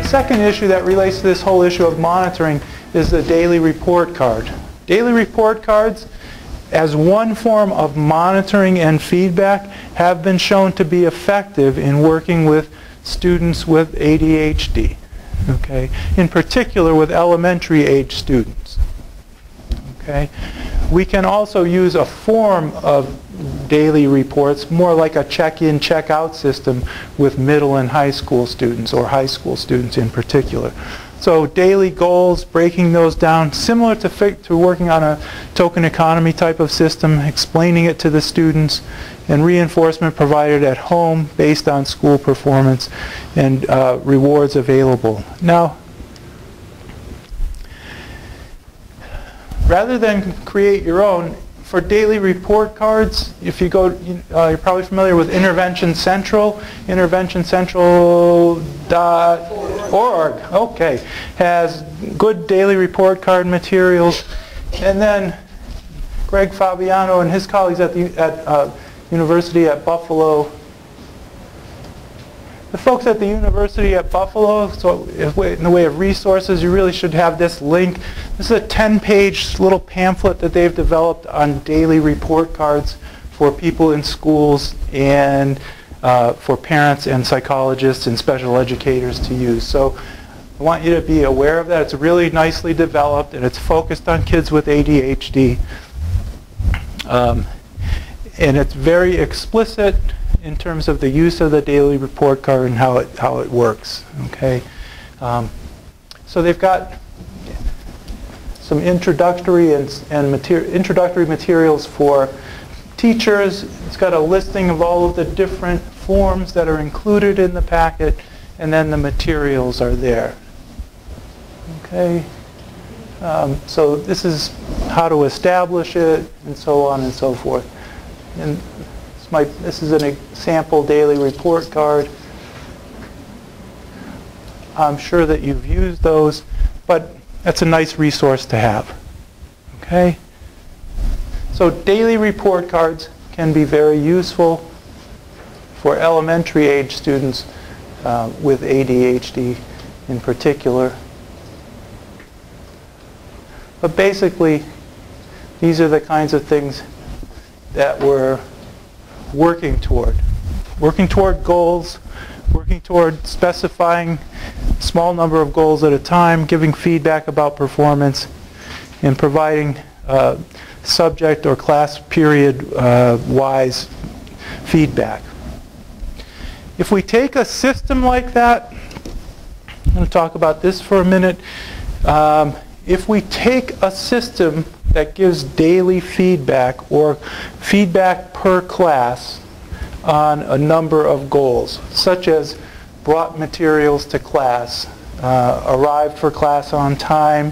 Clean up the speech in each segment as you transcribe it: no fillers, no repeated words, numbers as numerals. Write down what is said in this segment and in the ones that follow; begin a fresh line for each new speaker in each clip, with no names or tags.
second issue that relates to this whole issue of monitoring is the daily report card. Daily report cards, as one form of monitoring and feedback, have been shown to be effective in working with students with ADHD, okay? In particular with elementary age students, okay? We can also use a form of daily reports, more like a check-in, check-out system with middle and high school students, or high school students in particular. So daily goals, breaking those down, similar to working on a token economy type of system, explaining it to the students, and reinforcement provided at home based on school performance, and rewards available. Now, rather than create your own, for daily report cards, if you go, you're probably familiar with Intervention Central, interventioncentral.org, okay, has good daily report card materials. And then Greg Fabiano and his colleagues at the University at Buffalo, the folks at the University at Buffalo, so in the way of resources, you really should have this link. This is a 10-page little pamphlet that they've developed on daily report cards for people in schools and for parents and psychologists and special educators to use. So I want you to be aware of that. It's really nicely developed, and it's focused on kids with ADHD. And it's very explicit in terms of the use of the daily report card and how it works. Okay, so they've got some introductory introductory materials for teachers. It's got a listing of all of the different forms that are included in the packet, and then the materials are there. Okay, so this is how to establish it, and so on and so forth. And this is an example daily report card. I'm sure that you've used those, but that's a nice resource to have. Okay? So daily report cards can be very useful for elementary age students with ADHD in particular. But basically, these are the kinds of things that we're working toward. Working toward goals, working toward specifying a small number of goals at a time, giving feedback about performance, and providing subject or class period wise feedback. If we take a system like that, I'm going to talk about this for a minute. If we take a system that gives daily feedback or feedback per class on a number of goals, such as brought materials to class, arrived for class on time,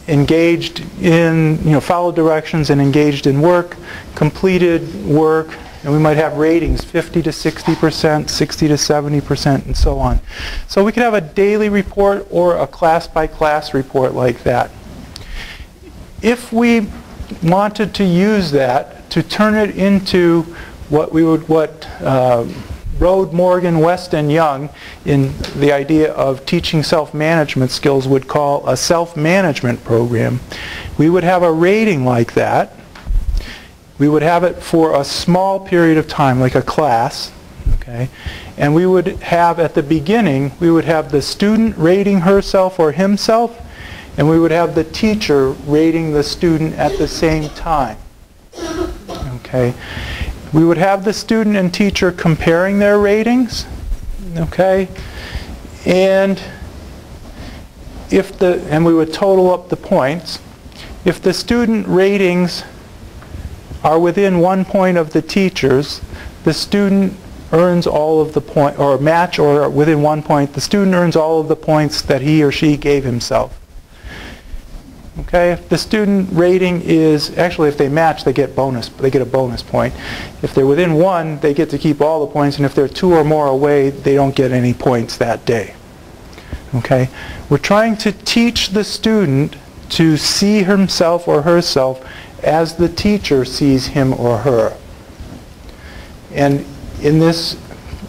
engaged in, followed directions and engaged in work, completed work, and we might have ratings 50 to 60%, 60 to 70%, and so on. So we could have a daily report or a class-by-class report like that. If we wanted to use that to turn it into what Rode, Morgan, West, and Young in the idea of teaching self-management skills would call a self-management program, we would have a rating like that. We would have it for a small period of time, like a class, okay? And we would have, at the beginning, we would have the student rating herself or himself, and we would have the teacher rating the student at the same time. Okay? We would have the student and teacher comparing their ratings. Okay? And we would total up the points. If the student ratings are within 1 point of the teacher's, the student earns all of the points, or match or within 1 point, the student earns all of the points that he or she gave himself. Okay, if the student rating is, actually if they match, they get a bonus point. If they're within 1, they get to keep all the points, and if they're 2 or more away, they don't get any points that day. Okay, we're trying to teach the student to see himself or herself as the teacher sees him or her. And in this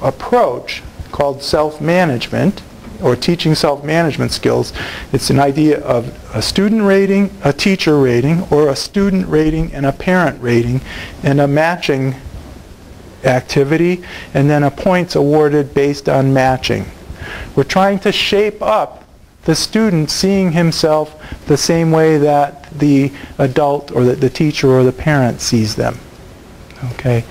approach called self-management, or teaching self-management skills, it's an idea of a student rating, a teacher rating, or a student rating and a parent rating, and a matching activity, and then a points awarded based on matching. We're trying to shape up the student seeing himself the same way that the adult or the teacher or the parent sees them. Okay.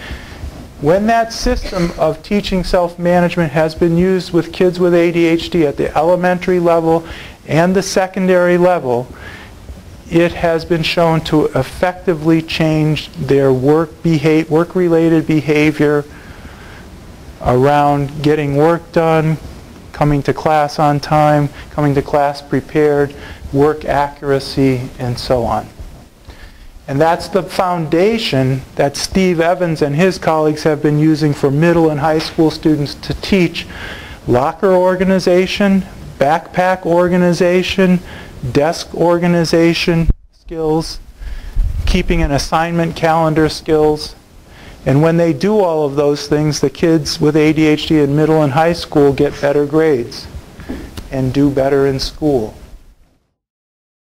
When that system of teaching self-management has been used with kids with ADHD at the elementary level and the secondary level, it has been shown to effectively change their work-related behavior around getting work done, coming to class on time, coming to class prepared, work accuracy, and so on. And that's the foundation that Steve Evans and his colleagues have been using for middle and high school students to teach locker organization, backpack organization, desk organization skills, keeping an assignment calendar skills. And when they do all of those things, the kids with ADHD in middle and high school get better grades and do better in school.